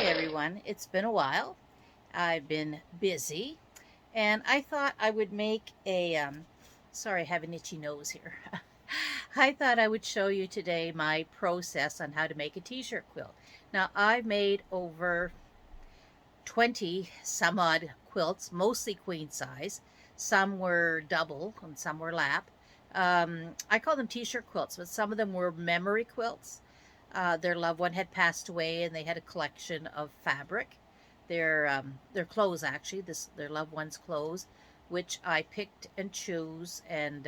everyone, it's been a while. I've been busy, and I thought I would make sorry, I have an itchy nose here. I thought I would show you today my process on how to make a t-shirt quilt. Now, I've made over 20 some odd quilts, mostly queen size. Some were double and some were lap. I call them t-shirt quilts, but some of them were memory quilts. Their loved one had passed away, and they had a collection of fabric. Their clothes, actually, their loved one's clothes, which I picked and chose and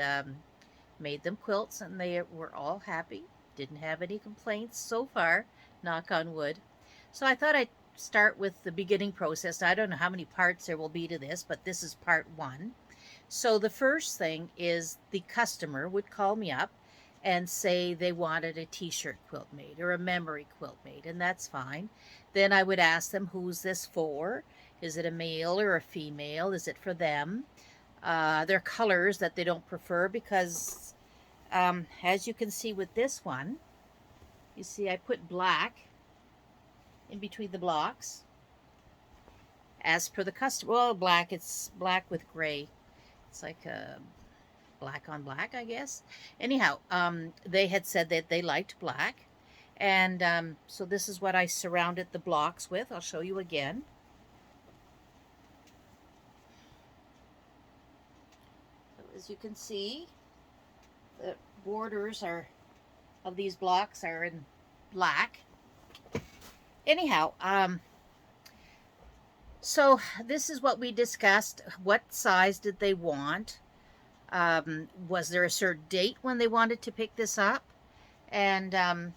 made them quilts, and they were all happy. Didn't have any complaints so far, knock on wood. So I thought I'd start with the beginning process. I don't know how many parts there will be to this, but this is part one. So the first thing is the customer would call me up and say they wanted a t-shirt quilt made or a memory quilt made, and that's fine. Then I would ask them, who's this for? Is it a male or a female? Is it for them? Their colors that they don't prefer, because as you can see with this one, you see I put black in between the blocks as per the customer. Well, black, it's black with gray. It's like a black on black, I guess. Anyhow, they had said that they liked black. And so this is what I surrounded the blocks with. I'll show you again. So as you can see, the borders of these blocks are in black. Anyhow, so this is what we discussed. What size did they want? Was there a certain date when they wanted to pick this up? And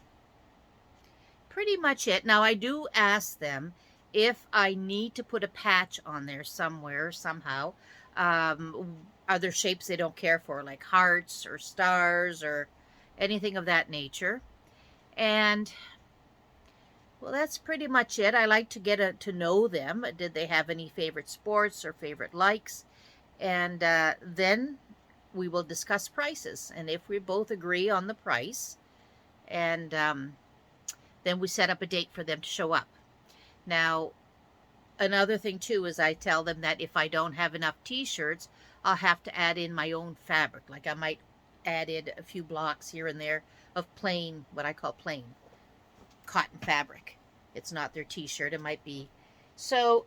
pretty much it. Now, I do ask them if I need to put a patch on there somewhere, somehow. Are there shapes they don't care for, like hearts or stars or anything of that nature? And well, that's pretty much it. I like to get to know them. Did they have any favorite sports or favorite likes? And then we will discuss prices. And if we both agree on the price, and then we set up a date for them to show up. Now, another thing too is I tell them that if I don't have enough t-shirts, I'll have to add in my own fabric. Like I might add in a few blocks here and there of plain, what I call plain cotton fabric. It's not their t-shirt, it might be. So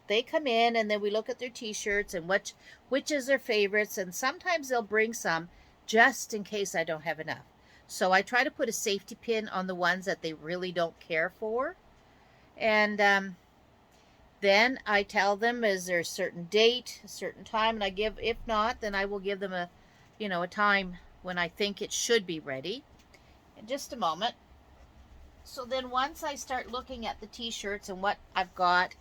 they come in, and then we look at their t-shirts and which is their favorites, and sometimes they'll bring some just in case I don't have enough. So I try to put a safety pin on the ones that they really don't care for. And then I tell them, is there a certain date, a certain time, and I give, if not, then I will give them a time when I think it should be ready. In just a moment. So then once I start looking at the t-shirts and what I've got,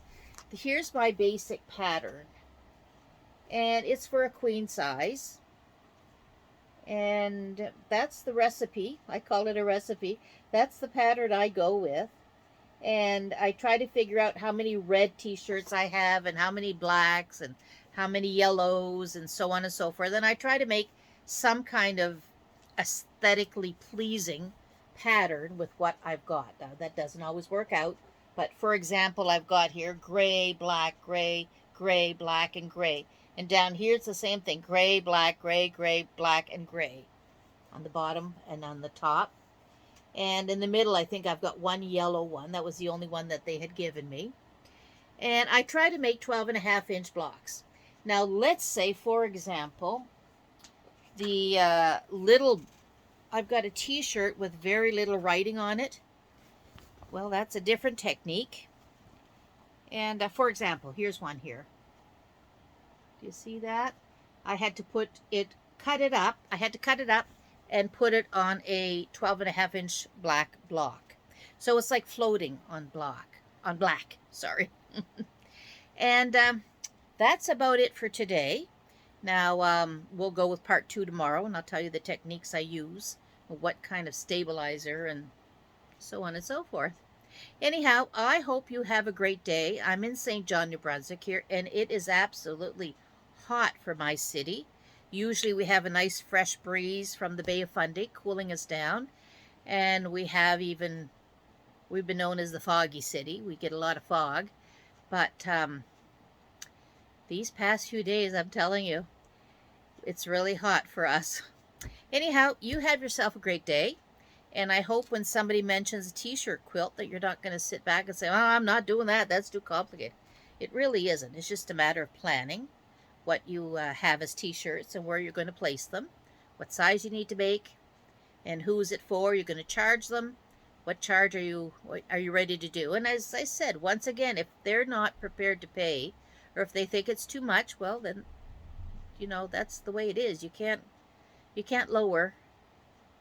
here's my basic pattern. And it's for a queen size. And that's the recipe. I call it a recipe. That's the pattern I go with. And I try to figure out how many red t-shirts I have and how many blacks and how many yellows and so on and so forth. And I try to make some kind of aesthetically pleasing pattern with what I've got. Now, that doesn't always work out, but for example, I've got here gray, black, gray, gray, black, and gray. And down here it's the same thing, gray, black, gray, black, and gray on the bottom and on the top. And in the middle, I think I've got one yellow one. That was the only one that they had given me. And I try to make 12.5-inch blocks. Now, let's say, for example, the I've got a t-shirt with very little writing on it. Well, that's a different technique. And for example, here's one here. Do you see that? I had to cut it up. I had to cut it up and put it on a 12.5-inch black block. So it's like floating on black, sorry. And that's about it for today. Now, we'll go with part 2 tomorrow, and I'll tell you the techniques I use, what kind of stabilizer, and so on and so forth. Anyhow, I hope you have a great day. I'm in St. John, New Brunswick here, and it is absolutely hot for my city. Usually we have a nice fresh breeze from the Bay of Fundy cooling us down, and we have even We've been known as the foggy city. We get a lot of fog. But these past few days, I'm telling you, it's really hot for us. Anyhow, you have yourself a great day. And I hope when somebody mentions a t-shirt quilt that you're not going to sit back and say, oh, I'm not doing that. That's too complicated. It really isn't. It's just a matter of planning what you have as t-shirts and where you're going to place them, what size you need to make, and who is it for. You're going to charge them. What charge are you ready to do? And as I said, once again, if they're not prepared to pay, or if they think it's too much, well then, that's the way it is. You can't lower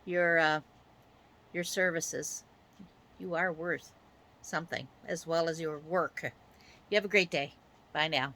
your services. You are worth something as well as your work. You have a great day. Bye now.